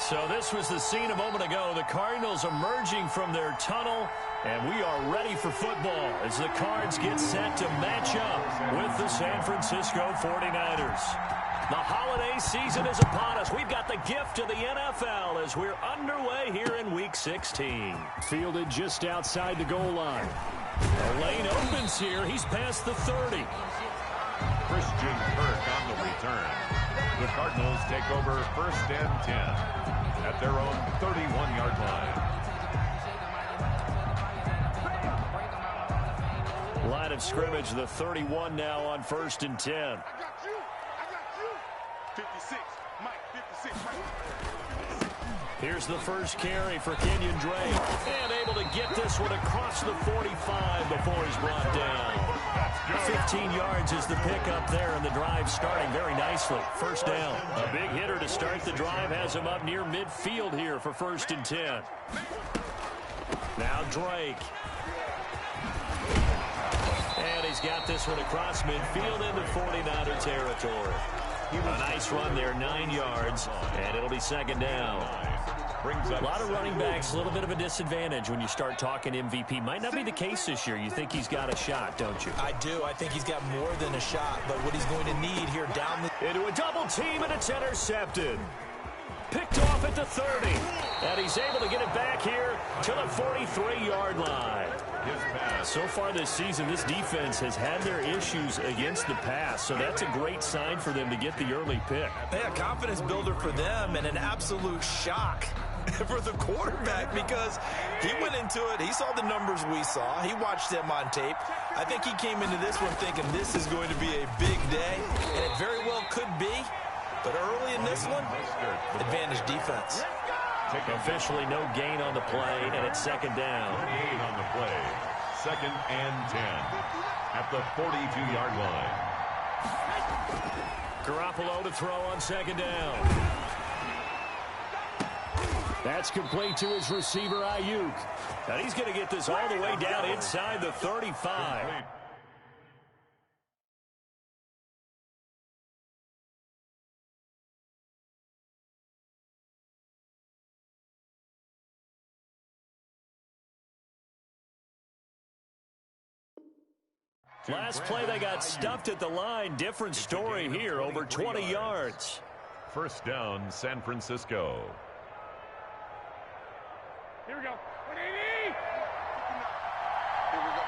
So this was the scene a moment ago. The Cardinals emerging from their tunnel, and we are ready for football as the Cards get set to match up with the San Francisco 49ers. The holiday season is upon us. We've got the gift of the NFL as we're underway here in Week 16. Fielded just outside the goal line. The lane opens here. He's past the 30. Christian Kirk on the return. The Cardinals take over 1st and 10 at their own 31-yard line. Line of scrimmage, the 31 now on 1st and 10. I got you. 56. Mike, 56. Here's the first carry for Kenyon Drake. And able to get this one across the 45 before he's brought down. 15 yards is the pickup there, and the drive starting very nicely. First down. A big hitter to start the drive has him up near midfield here for 1st and 10. Now Drake. And he's got this one across midfield into 49er territory. A nice run there, 9 yards, and it'll be 2nd down. A lot of running backs, a little bit of a disadvantage when you start talking MVP. Might not be the case this year. You think he's got a shot, don't you? I do. I think he's got more than a shot, but what he's going to need here down the... Into a double team, and it's intercepted. Picked off at the 30, and he's able to get it back here to the 43-yard line. So far this season, this defense has had their issues against the pass, so that's a great sign for them to get the early pick. Yeah, confidence builder for them and an absolute shock for the quarterback because he went into it. He saw the numbers we saw. He watched them on tape. I think he came into this one thinking this is going to be a big day, and it very well could be. But early in this one, advantage defense. Officially no gain on the play, and it's 2nd down. 28 on the play. 2nd and 10 at the 42-yard line. Garoppolo to throw on 2nd down. That's complete to his receiver, Ayuk. And he's going to get this all the way down inside the 35. Last play, they got stuffed at the line. Different story here, over 20 yards. 1st down, San Francisco. Here we go. 180. Here we go.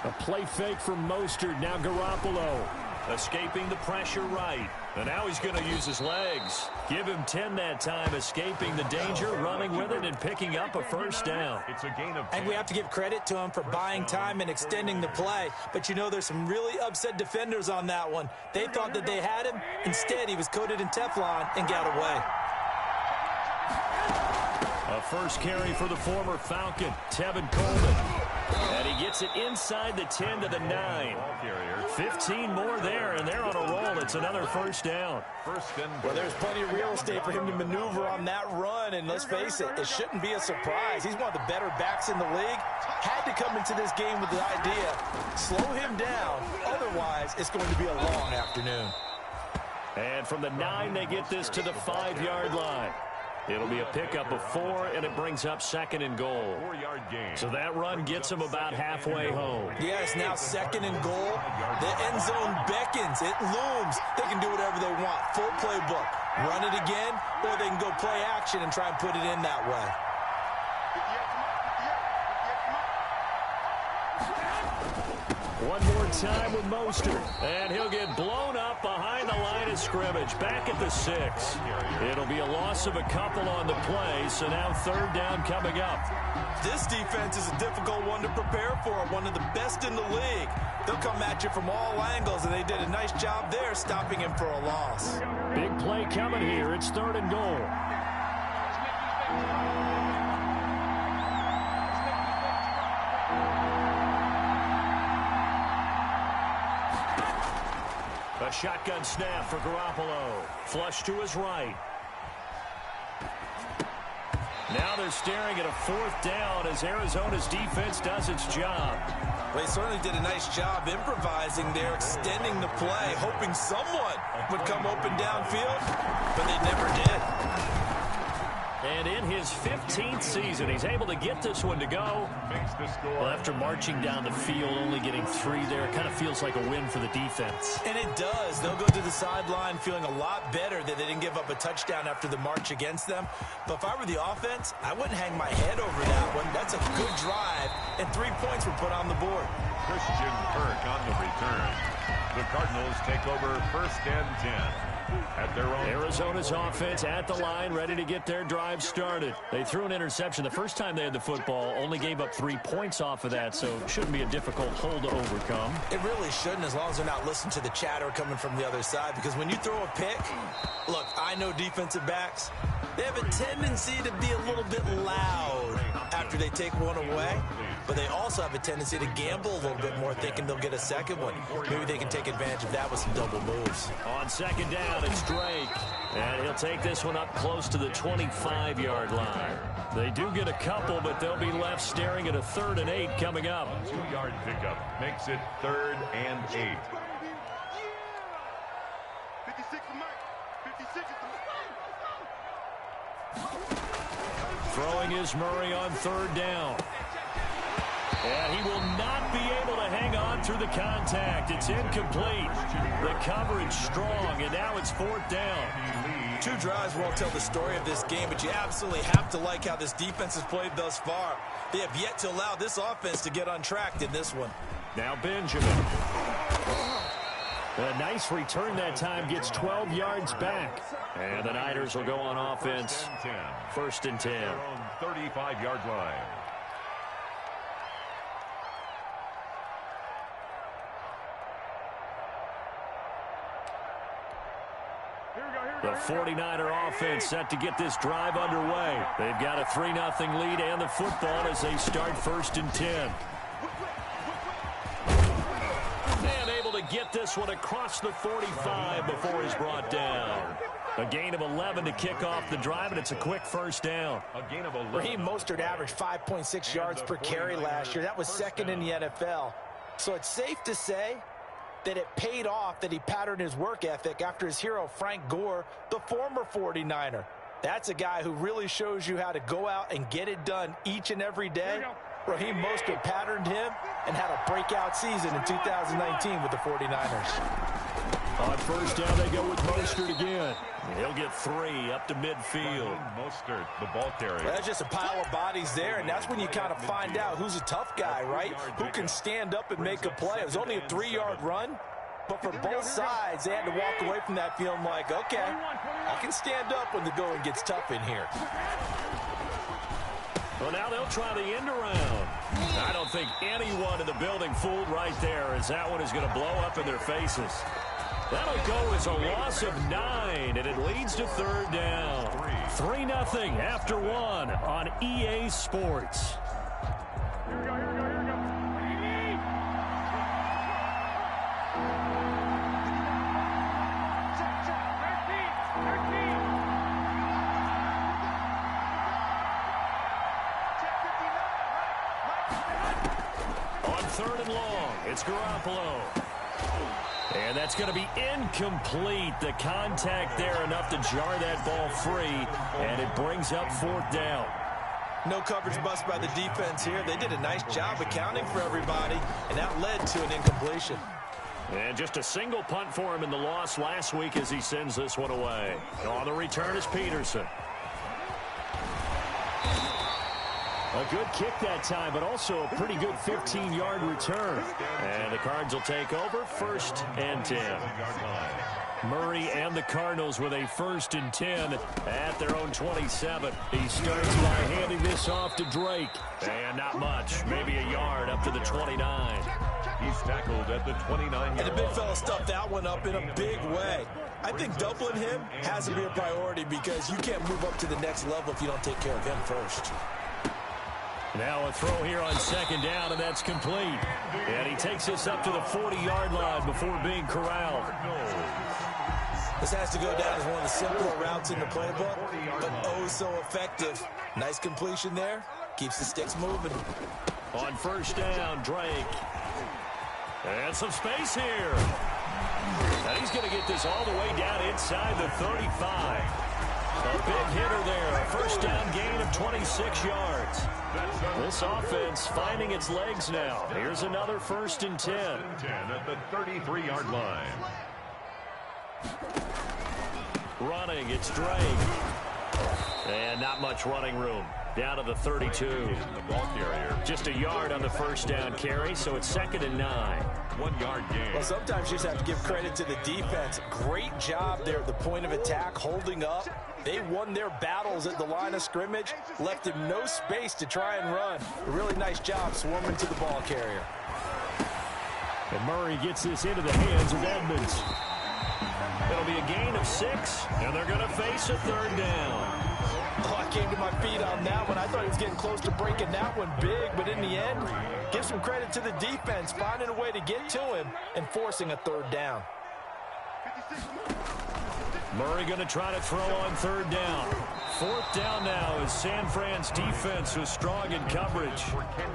13. A play fake from Mostert. Now Garoppolo escaping the pressure right. And now he's going to use his legs. Give him 10 that time, escaping the danger, running with it, and picking up a 1st down. It's a gain of 10. And we have to give credit to him for buying time and extending the play. But, you know, there's some really upset defenders on that one. They thought that they had him. Instead, he was coated in Teflon and got away. A first carry for the former Falcon, Tevin Coleman. And he gets it inside the 10 to the 9. 15 more there, and they're on a roll. It's another 1st down. Well, there's plenty of real estate for him to maneuver on that run, and let's face it, it shouldn't be a surprise. He's one of the better backs in the league. Had to come into this game with the idea, slow him down, otherwise it's going to be a long afternoon. And from the 9, they get this to the 5-yard line. It'll be a pickup of 4, and it brings up 2nd and goal. 4-yard gain. So that run gets them about halfway home. Yeah, it's now 2nd and goal. The end zone beckons. It looms. They can do whatever they want. Full playbook. Run it again, or they can go play action and try and put it in that way. One more time with Mostert, and he'll get blown up behind the line of scrimmage, back at the 6. It'll be a loss of a couple on the play, so now 3rd down coming up. This defense is a difficult one to prepare for, one of the best in the league. They'll come at you from all angles, and they did a nice job there stopping him for a loss. Big play coming here. It's 3rd and goal. A shotgun snap for Garoppolo. Flush to his right. Now they're staring at a 4th down as Arizona's defense does its job. They certainly did a nice job improvising there, extending the play, hoping someone would come open downfield, but they never did. And in his 15th season, he's able to get this one to go. Well, after marching down the field, only getting 3 there, it kind of feels like a win for the defense. And it does. They'll go to the sideline feeling a lot better that they didn't give up a touchdown after the march against them. But if I were the offense, I wouldn't hang my head over that one. That's a good drive, and 3 points were put on the board. Christian Kirk on the return. The Cardinals take over 1st and 10. At their own. Arizona's offense at the line, ready to get their drive started. They threw an interception the first time they had the football, only gave up 3 points off of that, so it shouldn't be a difficult hole to overcome. It really shouldn't, as long as they're not listening to the chatter coming from the other side, because when you throw a pick, look, I know defensive backs, they have a tendency to be a little bit loud after they take one away, but they also have a tendency to gamble a little bit more, thinking they'll get a second one. Maybe they can take advantage of that with some double moves. On 2nd down, it's Drake, and he'll take this one up close to the 25-yard line. They do get a couple, but they'll be left staring at a 3rd and 8 coming up. 2-yard pickup makes it 3rd and 8. 56 to Mike. 56 to Throwing is Murray on 3rd down. And he will not be able to hang on through the contact. It's incomplete. The coverage strong, and now it's 4th down. 2 drives won't tell the story of this game, but you absolutely have to like how this defense has played thus far. They have yet to allow this offense to get untracked in this one. Now Benjamin. A nice return that time, gets 12 yards back. And the Niners will go on offense. 1st and 10. 35-yard line. The 49er offense set to get this drive underway. They've got a 3-0 lead and the football as they start 1st and 10. And able to get this one across the 45 before he's brought down. A gain of 11 to kick off the drive, and it's a quick 1st down. A gain of 11. Raheem Mostert averaged 5.6 yards per carry last year. That was 2nd in the NFL. So it's safe to say that it paid off that he patterned his work ethic after his hero Frank Gore, the former 49er. That's a guy who really shows you how to go out and get it done each and every day. Raheem Mostert patterned him and had a breakout season in 2019 with the 49ers. On 1st down, they go with Mostert again. He'll get 3 up to midfield. Mostert, the ball carrier. That's just a pile of bodies there, and that's when you kind of find out who's a tough guy, right? Who can stand up and make a play. It was only a 3-yard run, but for both sides, they had to walk away from that feeling like, okay, I can stand up when the going gets tough in here. Well, now they'll try the end around. I don't think anyone in the building fooled right there, as that one is going to blow up in their faces. That'll go as a loss of 9, and it leads to 3rd down. 3-0 after 1 on EA Sports. Here we go. On 3rd and long, it's Garoppolo. And that's going to be incomplete. The contact there enough to jar that ball free, and it brings up 4th down. No coverage bust by the defense here. They did a nice job accounting for everybody, and that led to an incompletion. And just a single punt for him in the loss last week as he sends this one away. On the return is Peterson. A good kick that time, but also a pretty good 15-yard return. And the Cards will take over 1st and 10. Murray and the Cardinals with a 1st and 10 at their own 27. He starts by handing this off to Drake. And not much, maybe a yard up to the 29. He's tackled at the 29-yard line. And the big fella stuffed that one up in a big way. I think doubling him has to be a priority because you can't move up to the next level if you don't take care of him first. Now a throw here on 2nd down, and that's complete. And he takes this up to the 40-yard line before being corralled. This has to go down as one of the simpler routes in the playbook, but oh so effective. Nice completion there. Keeps the sticks moving. On first down, Drake. And some space here. And he's going to get this all the way down inside the 35. A big hitter there. A first down gain of 26 yards. This offense finding its legs now. Here's another 1st and 10. At the 33-yard line. Running, it's Drake. And not much running room. Down to the 32. The ball carrier. Just a yard on the first down carry, so it's 2nd and 9. 1 yard gain. Well, sometimes you just have to give credit to the defense. Great job there at the point of attack, holding up. They won their battles at the line of scrimmage, left him no space to try and run. A really nice job swarming to the ball carrier. And Murray gets this into the hands of Edmonds. It'll be a gain of 6, and they're going to face a 3rd down. Oh, I came to my feet on that one. I thought he was getting close to breaking that one big, but in the end, give some credit to the defense, finding a way to get to him and forcing a 3rd down. Murray going to try to throw on 3rd down. 4th down now as San Fran's defense was strong in coverage.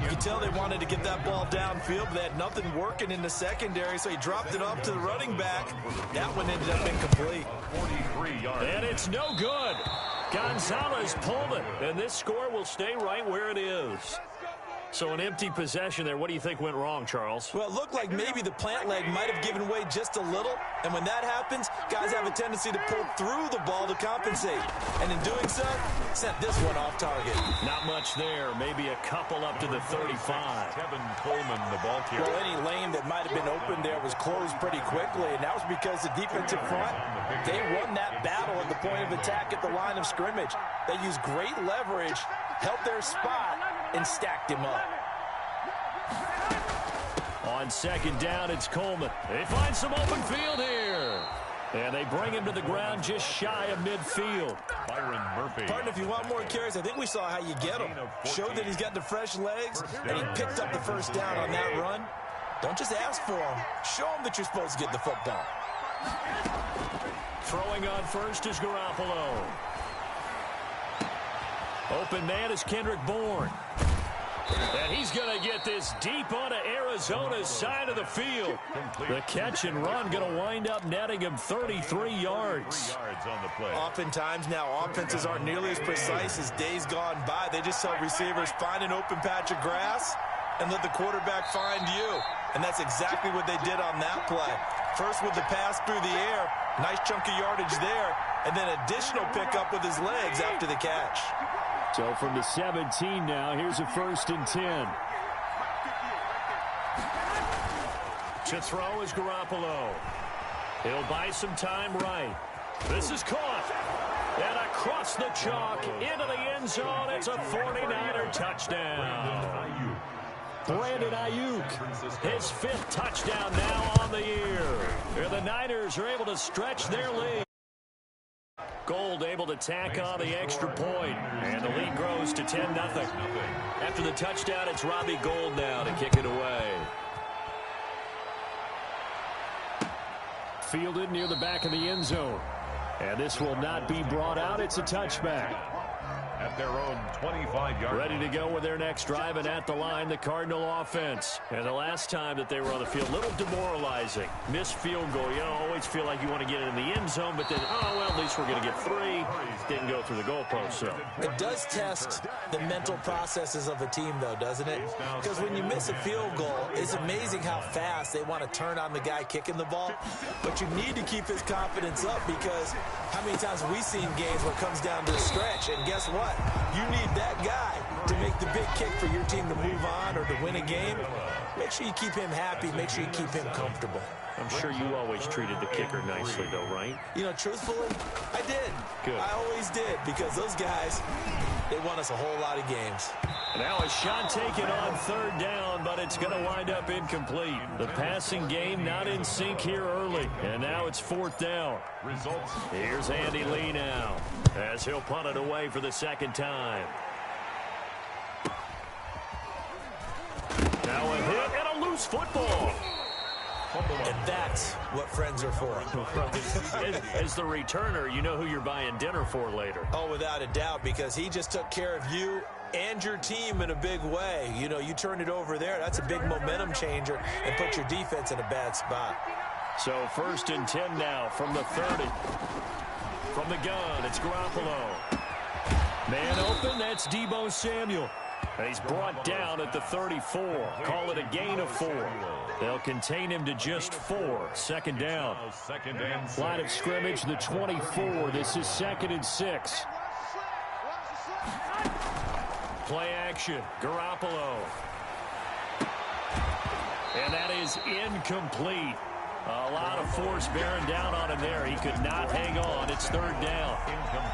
You can tell they wanted to get that ball downfield, but they had nothing working in the secondary, so he dropped it off to the running back. That one ended up incomplete. 43 yards. And it's no good. Gonzalez pulled it, and this score will stay right where it is. So an empty possession there. What do you think went wrong, Charles? Well, it looked like maybe the plant leg might have given way just a little. And when that happens, guys have a tendency to pull through the ball to compensate. And in doing so, sent this one off target. Not much there. Maybe a couple up to the 35. Kevin Coleman, the ball carrier. Well, any lane that might have been open there was closed pretty quickly. And that was because the defensive front, they won that battle at the point of attack at the line of scrimmage. They used great leverage, held their spot, and stacked him up. On 2nd down, it's Coleman. They find some open field here. And they bring him to the ground just shy of midfield. Byron Murphy. Partner, if you want more carries, I think we saw how you get him. Showed that he's got the fresh legs, and he picked up the first down on that run. Don't just ask for him. Show him that you're supposed to get the football. Throwing on first is Garoppolo. Open man is Kendrick Bourne. And he's going to get this deep onto Arizona's side of the field. The catch and run going to wind up netting him 33 yards. On the play. Oftentimes now, offenses aren't nearly as precise as days gone by. They just tell receivers, find an open patch of grass and let the quarterback find you. And that's exactly what they did on that play. First with the pass through the air, nice chunk of yardage there, and then additional pickup with his legs after the catch. So from the 17 now, here's a 1st and 10. To throw is Garoppolo. He'll buy some time right. This is caught. And across the chalk, into the end zone. It's a 49er touchdown. Brandon Ayuk, his 5th touchdown now on the year. And the Niners are able to stretch their lead. Gold able to tack on the extra point, and the lead grows to 10-0. After the touchdown, it's Robbie Gould now to kick it away. Fielded near the back of the end zone, and this will not be brought out. It's a touchback. At their own 25-yard. Ready to go with their next drive, and at the line, the Cardinal offense. And the last time that they were on the field, a little demoralizing. Missed field goal. You know, always feel like you want to get it in the end zone, but then, oh, well, at least we're going to get 3. Didn't go through the goalpost, so. It does test the mental processes of a team, though, doesn't it? Because when you miss a field goal, it's amazing how fast they want to turn on the guy kicking the ball. But you need to keep his confidence up, because how many times have we seen games where it comes down to a stretch, and guess what? You need that guy to make the big kick for your team to move on or to win a game. Make sure you keep him happy. Make sure you keep him comfortable. I'm sure you always treated the kicker nicely, though, right? You know, truthfully, I did. Good. I always did, because those guys, they won us a whole lot of games. Now a shot taken on 3rd down, but it's going to wind up incomplete. The passing game not in sync here early, and now it's 4th down. Results. Here's Andy Lee now, as he'll punt it away for the 2nd time. Now a hit and a loose football. And that's what friends are for. As the returner, you know who you're buying dinner for later. Oh, without a doubt, because he just took care of you and your team in a big way. You know, you turn it over there, that's a big momentum changer and put your defense in a bad spot. So 1st and 10 now from the 30. From the gun, it's Garoppolo. Man open, that's Deebo Samuel. And he's brought down at the 34. Call it a gain of 4. They'll contain him to just 4. 2nd down. Line of scrimmage, the 24. This is 2nd and 6. Play action, Garoppolo. And that is incomplete. A lot of force bearing down on him there. He could not hang on. It's 3rd down.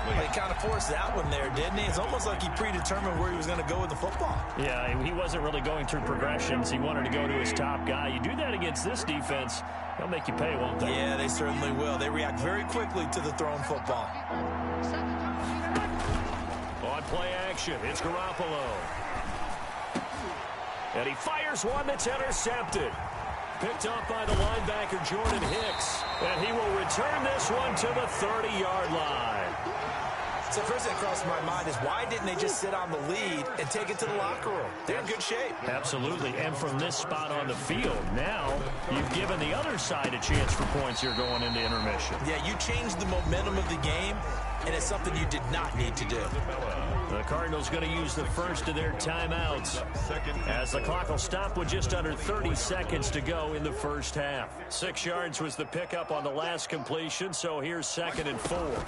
Well, he kind of forced that one there, didn't he? It's almost like he predetermined where he was going to go with the football. Yeah, he wasn't really going through progressions. He wanted to go to his top guy. You do that against this defense, they'll make you pay, won't they? Yeah, they certainly will. They react very quickly to the thrown football. On play action, it's Garoppolo. And he fires one that's intercepted. Picked up by the linebacker, Jordan Hicks. And he will return this one to the 30-yard line. So first thing that crossed my mind is why didn't they just sit on the lead and take it to the locker room? They're in good shape. Absolutely. And from this spot on the field, now you've given the other side a chance for points here going into intermission. Yeah, you changed the momentum of the game, and it's something you did not need to do. The Cardinals going to use the first of their timeouts as the clock will stop with just under 30 seconds to go in the first half. 6 yards was the pickup on the last completion, so here's 2nd and 4.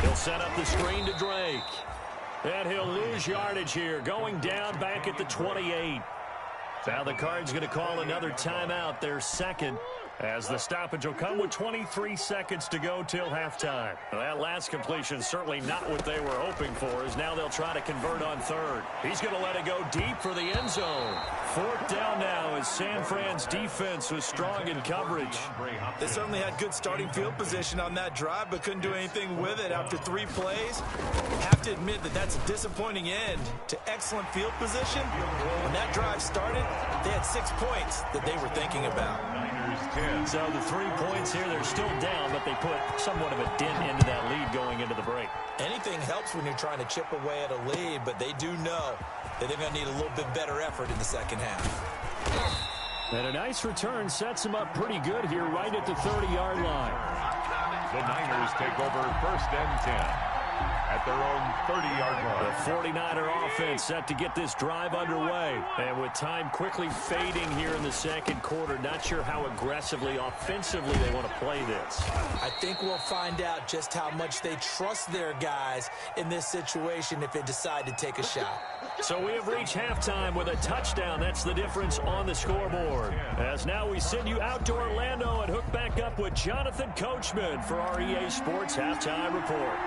He'll set up the screen to Drake. And he'll lose yardage here, going down back at the 28. Now the Cards going to call another timeout, their 2nd, as the stoppage will come with 23 seconds to go till halftime. Well, that last completion certainly not what they were hoping for, as now they'll try to convert on 3rd. He's going to let it go deep for the end zone. 4th down now as San Fran's defense was strong in coverage. They certainly had good starting field position on that drive, but couldn't do anything with it after 3 plays. Have to admit that that's a disappointing end to excellent field position. When that drive started, they had 6 points that they were thinking about. So the 3 points here, they're still down, but they put somewhat of a dent into that lead going into the break. Anything helps when you're trying to chip away at a lead, but they do know that they're going to need a little bit better effort in the second half. And a nice return sets them up pretty good here right at the 30-yard line. The Niners take over 1st and 10. At their own 30-yard line. The 49er offense set to get this drive underway. And with time quickly fading here in the 2nd quarter, not sure how aggressively, offensively they want to play this. I think we'll find out just how much they trust their guys in this situation if they decide to take a shot. So we have reached halftime with a touchdown. That's the difference on the scoreboard. As now we send you out to Orlando and hook back up with Jonathan Coachman for our EA Sports Halftime Report.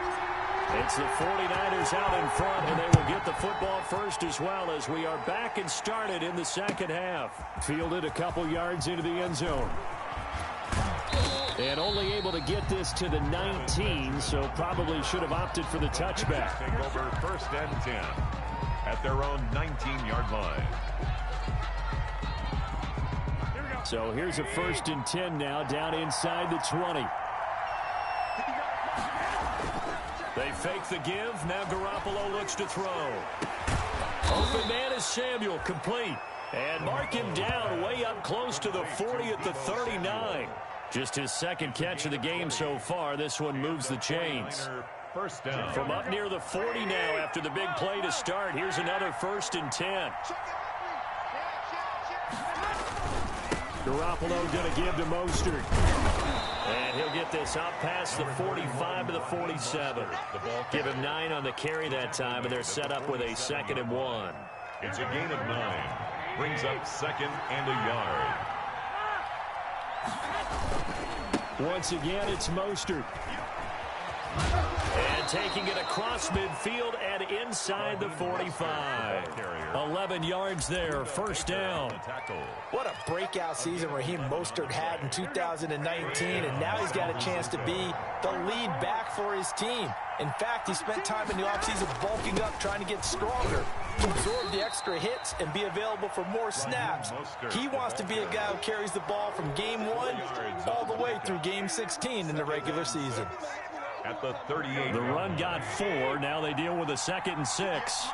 It's the 49ers out in front, and they will get the football first as well as we are back and started in the 2nd half. Fielded a couple yards into the end zone. And only able to get this to the 19, so probably should have opted for the touchback. Take over 1st and 10 at their own 19-yard line. So here's a 1st and 10 now down inside the 20. They fake the give. Now Garoppolo looks to throw. Open man is Samuel, complete. And mark him down way up close to the 40 at the 39. Just his 2nd catch of the game so far. This one moves the chains. 1st down. From up near the 40 now after the big play to start. Here's another 1st and 10. Garoppolo going to give to Mostert. And he'll get this up past the 45 to the 47. Give him 9 on the carry that time, and they're set up with a 2nd and 1. It's a gain of 9. Brings up 2nd and a yard. Once again, it's Mostert. And taking it across midfield and inside the 45. 11 yards there, first down. What a breakout season Raheem Mostert had in 2019, and now he's got a chance to be the lead back for his team. In fact, he spent time in the offseason bulking up, trying to get stronger, to absorb the extra hits and be available for more snaps. He wants to be a guy who carries the ball from game 1 all the way through game 16 in the regular season. At the 38. The run got 4. Now they deal with a 2nd and 6.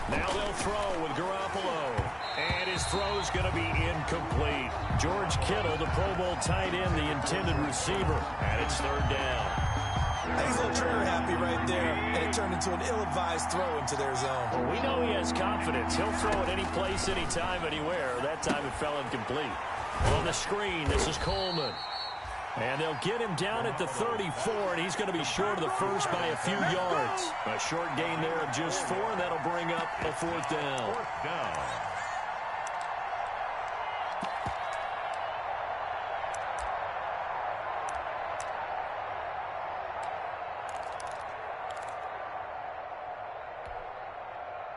Now they'll throw with Garoppolo. And his throw's going to be incomplete. George Kittle, the Pro Bowl tight end, the intended receiver. And it's 3rd down. He's a little trigger happy right there, and it turned into an ill-advised throw into their zone. Well, we know he has confidence. He'll throw it any place, anytime, anywhere. That time it fell incomplete. On the screen, this is Coleman. And they'll get him down at the 34, and he's going to be short of the first by a few yards. A short gain there of just 4, and that'll bring up a 4th down. 4th down.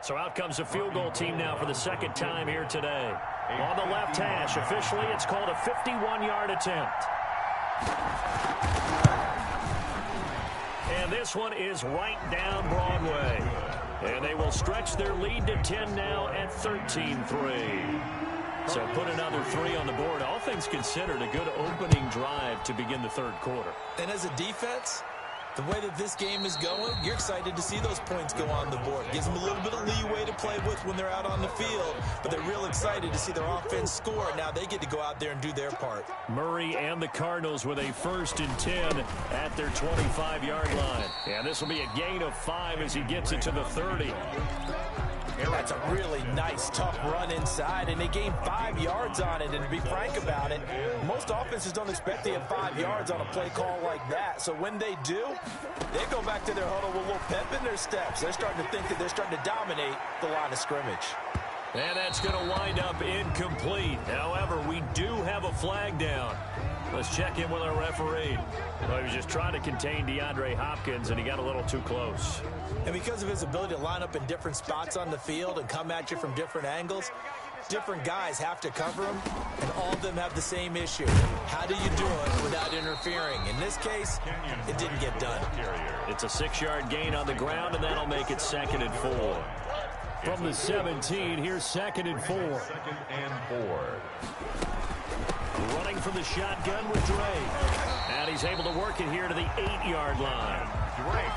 So out comes the field goal team now for the 2nd time here today. On the left hash, officially it's called a 51-yard attempt. And this one is right down Broadway. And they will stretch their lead to 10 now at 13-3. So put another 3 on the board. All things considered, a good opening drive to begin the 3rd quarter. And as a defense, the way that this game is going, you're excited to see those points go on the board. Gives them a little bit of leeway to play with when they're out on the field, but they're real excited to see their offense score. Now they get to go out there and do their part. Murray and the Cardinals with a 1st and 10 at their 25-yard line. And this will be a gain of 5 as he gets it to the 30. That's a really nice, tough run inside, and they gained 5 yards on it. And to be frank about it, most offenses don't expect to get 5 yards on a play call like that. So when they do, they go back to their huddle with a little pep in their steps. They're starting to think that they're starting to dominate the line of scrimmage. And that's going to wind up incomplete. However, we do have a flag down. Let's check in with our referee. Well, he was just trying to contain DeAndre Hopkins, and he got a little too close. And because of his ability to line up in different spots on the field and come at you from different angles, different guys have to cover him, and all of them have the same issue. How do you do it without interfering? In this case, it didn't get done. It's a 6-yard gain on the ground, and that'll make it 2nd and 4. From the 17, here's 2nd and 4. 2nd and 4. Running from the shotgun with Drake. And he's able to work it here to the 8-yard line.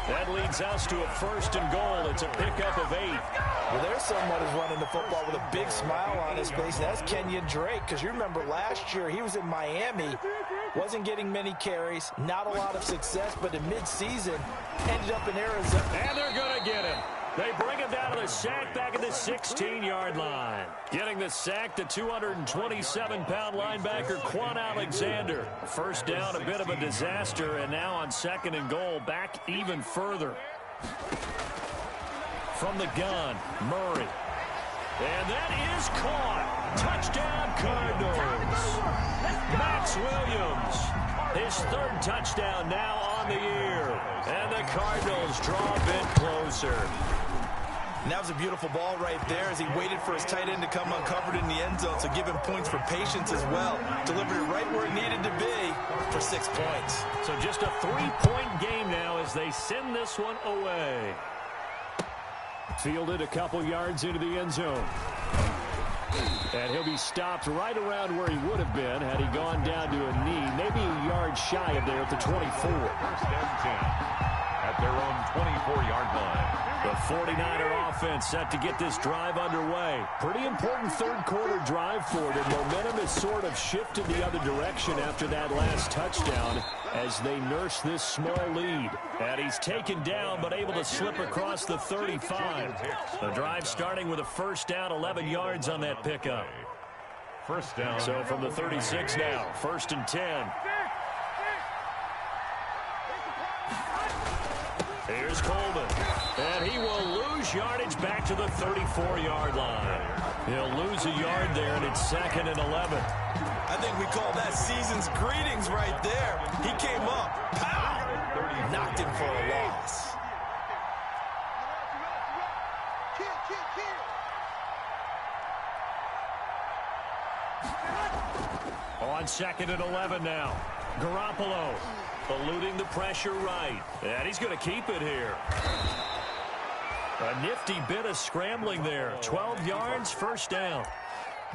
That leads us to a 1st and goal. It's a pickup of 8. Well, there's someone who's running the football with a big smile on his face, and that's Kenyon Drake, because you remember last year he was in Miami, wasn't getting many carries, not a lot of success, but in midseason ended up in Arizona. And they're going to get him. They bring him down to the sack back at the 16-yard line. Getting the sack, the 227-pound linebacker, Quan Alexander. 1st down, a bit of a disaster, and now on 2nd and goal, back even further. From the gun, Murray. And that is caught. Touchdown, Cardinals. Max Williams. His 3rd touchdown now on the year. And the Cardinals draw a bit closer. And that was a beautiful ball right there as he waited for his tight end to come uncovered in the end zone, so give him points for patience as well. Delivered it right where it needed to be for 6 points. So just a 3-point game now as they send this one away. Fielded a couple yards into the end zone. And he'll be stopped right around where he would have been had he gone down to a knee, maybe a yard shy of there at the 24. 1st and 10 at their own 24-yard line. The 49er offense set to get this drive underway. Pretty important 3rd quarter drive for them. Momentum has sort of shifted the other direction after that last touchdown as they nurse this small lead. And he's taken down but able to slip across the 35. The drive starting with a 1st down, 11 yards on that pickup. 1st down. So from the 36 now, 1st and 10. Here's Coleman. And he will lose yardage back to the 34-yard line. He'll lose a yard there, and it's 2nd and 11. I think we call that season's greetings right there. He came up, pow! Knocked him for a loss. On 2nd and 11 now. Garoppolo eluding the pressure right. And he's going to keep it here. A nifty bit of scrambling there. 12 yards, first down.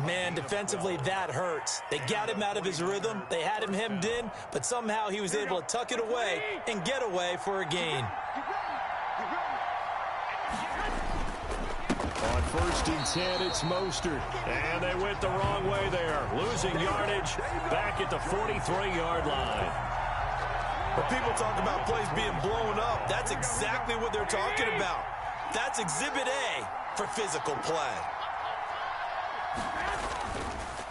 Man, defensively, that hurts. They got him out of his rhythm. They had him hemmed in, but somehow he was able to tuck it away and get away for a gain. On 1st and 10, it's Mostert. And they went the wrong way there. Losing yardage back at the 43-yard line. When people talk about plays being blown up, that's exactly what they're talking about. That's Exhibit A for physical play.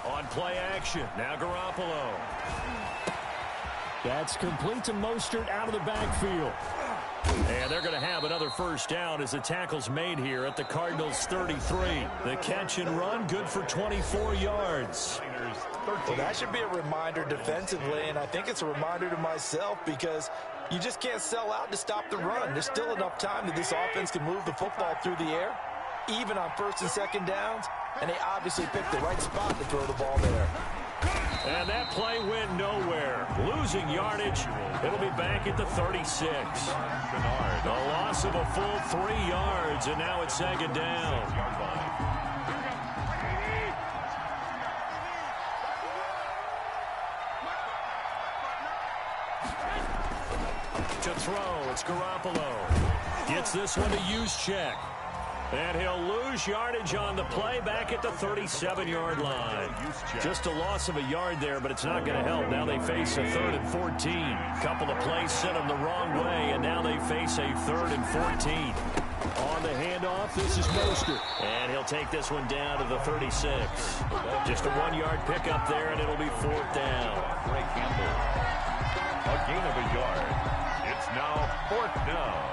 On play action, now Garoppolo. That's complete to Mostert out of the backfield. And they're going to have another first down as the tackle's made here at the Cardinals' 33. The catch and run, good for 24 yards. Well, that should be a reminder defensively, and I think it's a reminder to myself because you just can't sell out to stop the run. There's still enough time that this offense can move the football through the air, even on 1st and 2nd downs, and they obviously picked the right spot to throw the ball there. And that play went nowhere. Losing yardage. It'll be back at the 36. A loss of a full 3 yards, and now it's 2nd down. To throw, it's Garoppolo. Gets this one to use check. And he'll lose yardage on the play back at the 37-yard line. Just a loss of a yard there, but it's not going to help. Now they face a 3rd and 14. Couple of plays sent them the wrong way, and now they face a 3rd and 14. On the handoff, this is Mostert. And he'll take this one down to the 36. Just a 1-yard pickup there, and it'll be 4th down. Ray Campbell. A gain of a yard. It's now 4th down.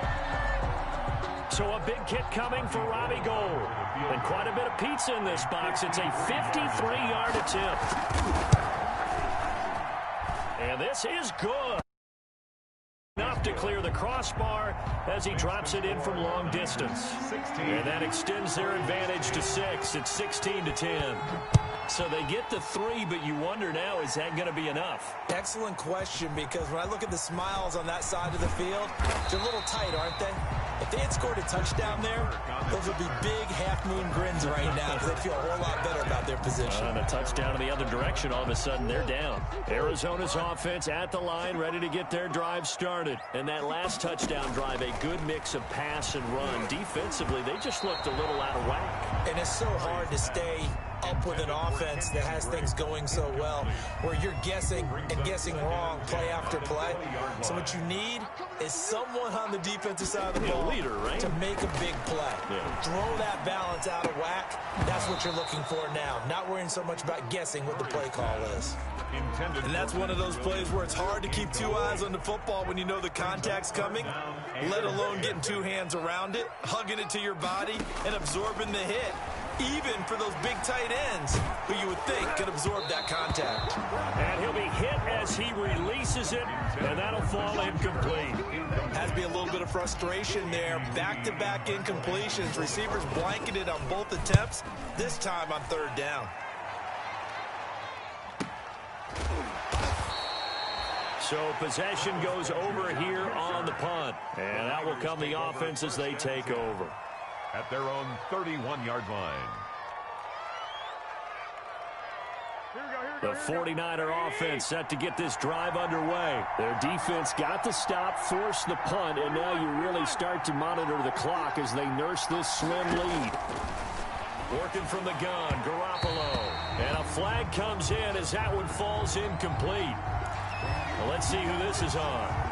So a big kick coming for Robbie Gould. And quite a bit of pizza in this box. It's a 53-yard attempt. And this is good. Enough to clear the crossbar as he drops it in from long distance. And that extends their advantage to 6. It's 16-10. So they get to 3, but you wonder now, is that going to be enough? Excellent question, because when I look at the smiles on that side of the field, they're a little tight, aren't they? If they had scored a touchdown there, those would be big half-moon grins right now because they feel a whole lot better about their position. And a touchdown in the other direction, all of a sudden they're down. Arizona's offense at the line, ready to get their drive started. And that last touchdown drive, a good mix of pass and run. Defensively, they just looked a little out of whack. And it's so hard to stay up with an offense that has things going so well, where you're guessing and guessing wrong play after play. So what you need is someone on the defensive side of the ball leader, right? to make a big play. Yeah. Throw that balance out of whack. That's what you're looking for now. Not worrying so much about guessing what the play call is. And that's one of those plays where it's hard to keep 2 eyes on the football when you know the contact's coming, let alone getting 2 hands around it, hugging it to your body, and absorbing the hit. Even for those big tight ends who you would think could absorb that contact. And he'll be hit as he releases it, and that'll fall incomplete. Has to be a little bit of frustration there. Back-to-back incompletions. Receivers blanketed on both attempts, this time on 3rd down. So possession goes over here on the punt. And that will come the offense as they take over. At their own 31-yard line. The 49er offense set to get this drive underway. Their defense got the stop, forced the punt, and now you really start to monitor the clock as they nurse this slim lead. Working from the gun, Garoppolo. And a flag comes in as that one falls incomplete. Well, let's see who this is on.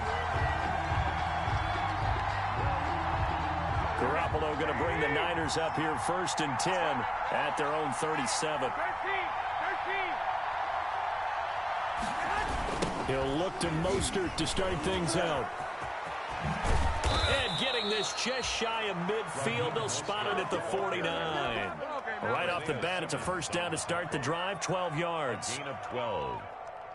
Garoppolo going to bring the Niners up here 1st and 10 at their own 37. He'll look to Mostert to start things out. And getting this just shy of midfield. They'll spot it at the 49. Right off the bat, it's a first down to start the drive, 12 yards. Gain of 12.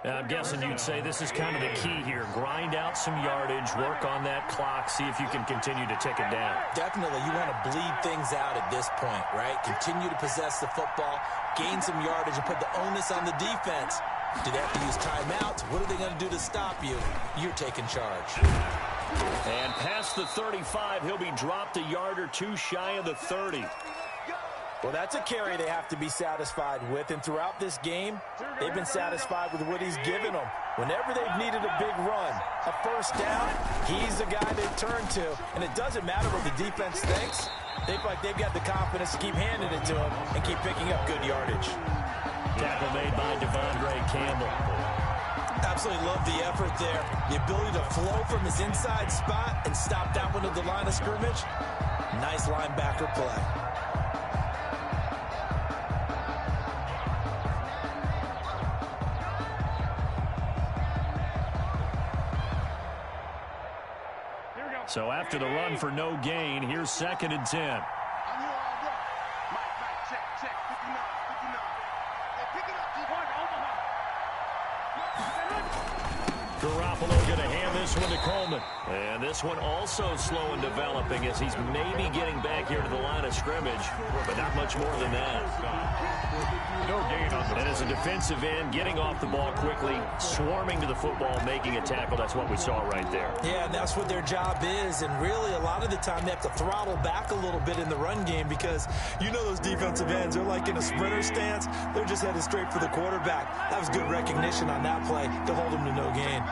I'm guessing you'd say this is kind of the key here. Grind out some yardage, work on that clock, see if you can continue to tick it down. Definitely, you want to bleed things out at this point, right? Continue to possess the football, gain some yardage, and put the onus on the defense. Do they have to use timeouts? What are they going to do to stop you? You're taking charge. And past the 35, he'll be dropped a yard or two shy of the 30. Well, that's a carry they have to be satisfied with, and throughout this game, they've been satisfied with what he's given them. Whenever they've needed a big run, a first down, he's the guy they turn to, and it doesn't matter what the defense thinks. They feel like they've got the confidence to keep handing it to him and keep picking up good yardage. Tackle made by Devondre Campbell. Absolutely love the effort there. The ability to flow from his inside spot and stop that one at the line of scrimmage. Nice linebacker play. So after the run for no gain, here's 2nd and 10. Garoppolo going to hand this one to Coleman. And this one also slow in developing as he's maybe getting back here to the line of scrimmage, but not much more than that. No gain on the And as a defensive end, getting off the ball quickly, swarming to the football, making a tackle. That's what we saw right there. Yeah, and that's what their job is. And really, a lot of the time, they have to throttle back a little bit in the run game because you know those defensive ends are like in a sprinter stance. They're just headed straight for the quarterback. That was good recognition on that play to hold him to no gain.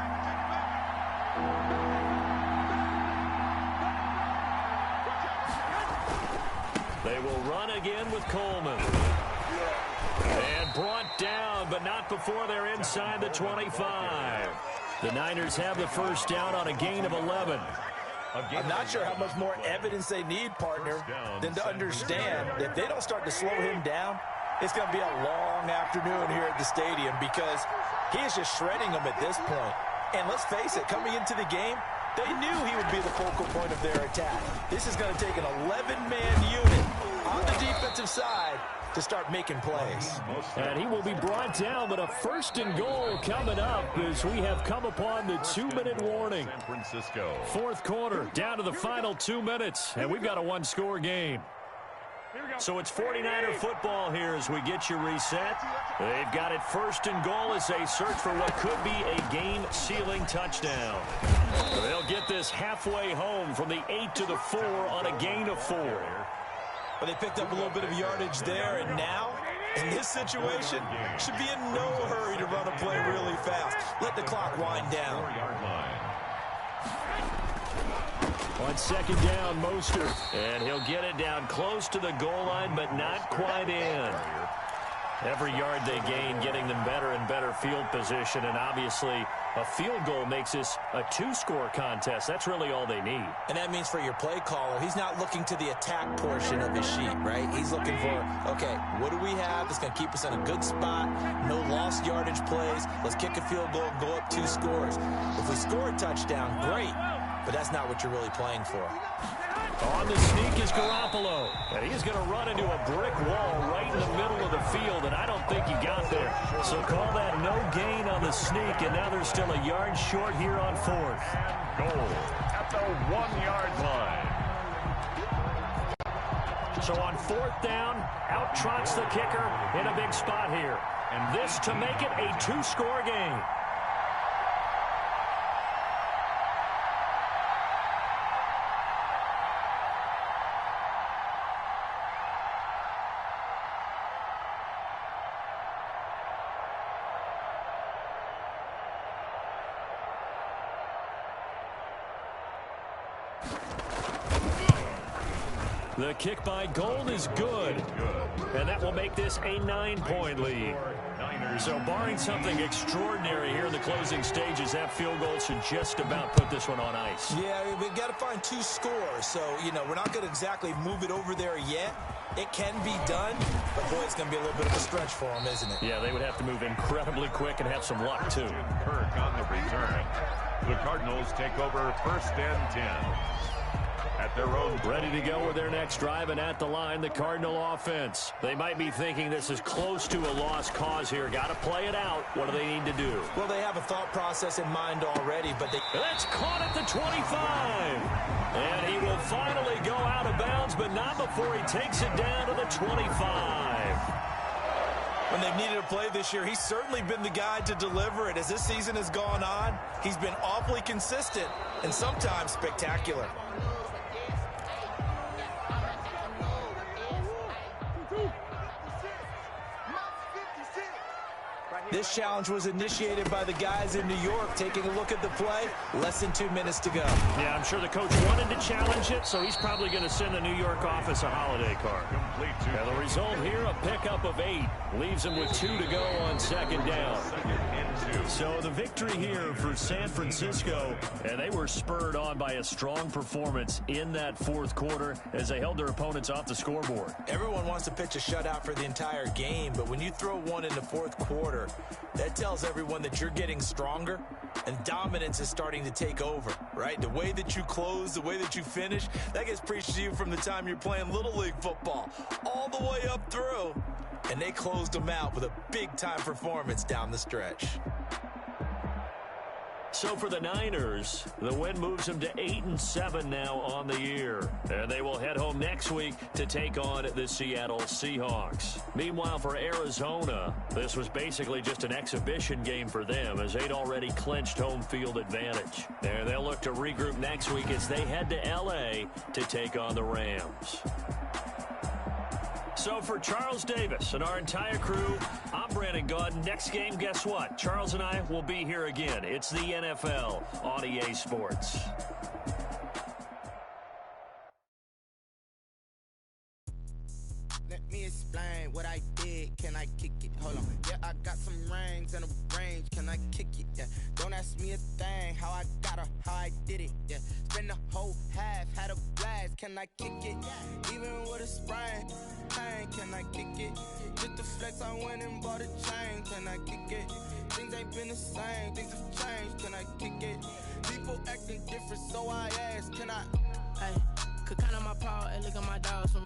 They will run again with Coleman. And brought down, but not before they're inside the 25. The Niners have the first down on a gain of 11. I'm not sure how much more evidence they need, partner, than to understand that if they don't start to slow him down, it's going to be a long afternoon here at the stadium because he is just shredding them at this point. And let's face it, coming into the game, they knew he would be the focal point of their attack. This is going to take an 11-man unit on the defensive side to start making plays. And he will be brought down, but a 1st and goal coming up as we have come upon the 2-minute warning. San Francisco. 4th quarter, down to the final 2 minutes, and we've got a one-score game. So it's 49er football here as we get you reset. They've got it 1st and goal as they search for what could be a game-sealing touchdown. They'll get this halfway home from the 8 to the 4 on a gain of 4. But they picked up a little bit of yardage there, and now, in this situation, should be in no hurry to run a play really fast. Let the clock wind down. 4-yard line. On 2nd down, Mostert. And he'll get it down close to the goal line, but not quite in. Every yard they gain, getting them better and better field position. And obviously, a field goal makes this a 2-score contest. That's really all they need. And that means for your play caller, he's not looking to the attack portion of his sheet, right? He's looking for, okay, what do we have that's going to keep us in a good spot? No lost yardage plays. Let's kick a field goal and go up 2 scores. If we score a touchdown, great. But that's not what you're really playing for. On the sneak is Garoppolo. And he's going to run into a brick wall right in the middle of the field, and I don't think he got there. So call that no gain on the sneak, and now they're still a yard short here on 4th. Goal at the 1-yard line. So on 4th down, out trots the kicker in a big spot here. And this to make it a 2-score game. The kick by Gold is good, and that will make this a 9-point lead. So barring something extraordinary here in the closing stages, that field goal should just about put this one on ice. Yeah, we've got to find 2 scores, so, you know, we're not going to exactly move it over there yet. It can be done, but, boy, it's going to be a little bit of a stretch for them, isn't it? Yeah, they would have to move incredibly quick and have some luck, too. Kirk on the return. The Cardinals take over 1st and 10. at their own. Ready to go with their next drive, and at the line, the Cardinal offense. They might be thinking this is close to a lost cause here. Got to play it out. What do they need to do? Well, they have a thought process in mind already, but That's caught at the 25. And he will finally go out of bounds, but not before he takes it down to the 25. When they've needed a play this year, he's certainly been the guy to deliver it. As this season has gone on, he's been awfully consistent and sometimes spectacular. This challenge was initiated by the guys in New York. Taking a look at the play, less than 2 minutes to go. Yeah, I'm sure the coach wanted to challenge it, so he's probably going to send the New York office a holiday card. And the result here, a pickup of 8. Leaves him with 2 to go on second down. So the victory here for San Francisco, and they were spurred on by a strong performance in that fourth quarter as they held their opponents off the scoreboard. Everyone wants to pitch a shutout for the entire game, but when you throw one in the fourth quarter, that tells everyone that you're getting stronger and dominance is starting to take over, right? The way that you close, the way that you finish, that gets preached to you from the time you're playing Little League football all the way up through. And they closed them out with a big-time performance down the stretch. So for the Niners, the win moves them to 8-7 now on the year. And they will head home next week to take on the Seattle Seahawks. Meanwhile, for Arizona, this was basically just an exhibition game for them as they'd already clinched home field advantage. And they'll look to regroup next week as they head to L.A. to take on the Rams. So for Charles Davis and our entire crew, I'm Brandon Gaudin. Next game, guess what? Charles and I will be here again. It's the NFL on EA Sports. Let me explain what I did. Can I kick it? Hold on. Yeah, I got some rings and a range. Can I kick it? Yeah. Don't ask me a thing. How I got her, how I did it. Yeah. Spend the whole half, had a blast. Can I kick it? Even with a sprain. Can I kick it? Just the flex, I went and bought a chain. Can I kick it? Things ain't been the same. Things have changed. Can I kick it? People acting different, so I ask. Can I? Hey, could count on my power and look at my dogs from.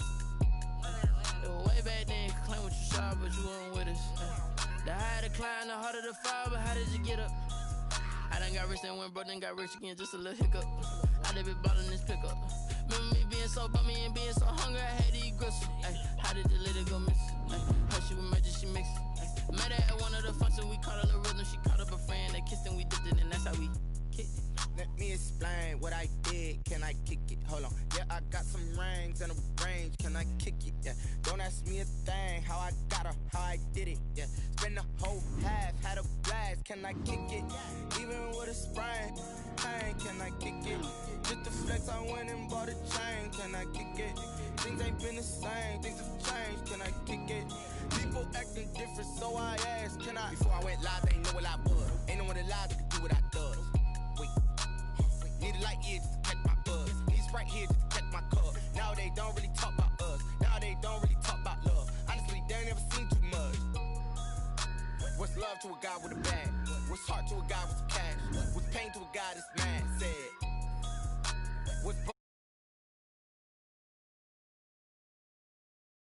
Way back then, could claim what you saw, but you weren't with us. The higher the climb, the harder the fall, but how did you get up? I done got rich and went broke, then got rich again, just a little hiccup. I done been ballin' this pickup. Remember me being so bummy and being so hungry, I had to eat gristle. Ay, how did the lady go miss? How she was magic, she mixed. Met her at one of the functions, we caught her the rhythm, she caught up a friend, they kissed and we dipped it, and that's how we kicked it. Let me explain what I did. Can I kick it? Hold on. Yeah, I got some rings and a range. Can I kick it? Yeah. Don't ask me a thing. How I got her, how I did it. Yeah. Spend the whole half, had a blast. Can I kick it? Even with a sprain. Can I kick it? Just the flex, I went and bought a chain. Can I kick it? Things ain't been the same. Things have changed. Can I kick it? People acting different, so I asked. Can I? Before I went live, they ain't know what I was. Ain't no one alive that could do what I does. Wait. Need a light here just to catch my buzz. Need Sprite here just to catch my cup. Now they don't really talk about us. Now they don't really talk about love. Honestly, they ain't never seen too much. What's love to a guy with a bag? What's heart to a guy with some cash? What's pain to a guy that's mad? Said. What's